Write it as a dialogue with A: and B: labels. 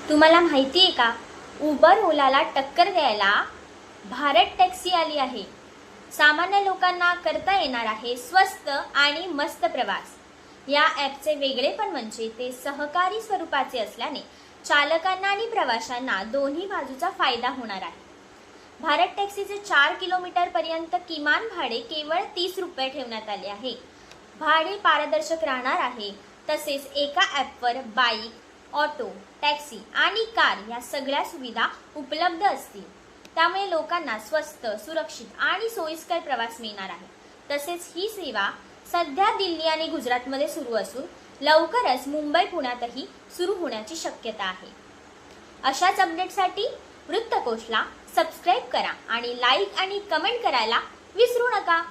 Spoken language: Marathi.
A: तुम्हाला माहिती आहे का, उबर ओलाला टक्कर द्यायला भारत टॅक्सी आली आहे. सामान्य लोकांना करता येणार आहे स्वस्त आणि मस्त प्रवास. या ॲपचे वेगळेपण म्हणजे ते सहकारी स्वरूपाचे असल्याने चालकांना आणि प्रवाशांना दोन्ही बाजूचा फायदा होणार आहे. भारत टॅक्सीचे 4 किलोमीटर पर्यंत किमान भाडे केवळ 30 रुपये ठेवण्यात आले आहे. भाडे पारदर्शक राहणार आहे. तसेच एका ॲपवर बाईक, ऑटो, टॅक्सी आणि कार या सगळ्या सुविधा उपलब्ध असतील. त्यामुळे लोकांना स्वस्त, सुरक्षित आणि सोयीस्कर प्रवास मिळणार आहे. तसेच ही सेवा सध्या दिल्ली आणि गुजरातमध्ये सुरू असून लवकरच मुंबई, पुण्यातही सुरू होण्याची शक्यता आहे. अशाच अपडेटसाठी वृत्तकोशला सबस्क्राईब करा आणि लाईक आणि कमेंट करायला विसरू नका.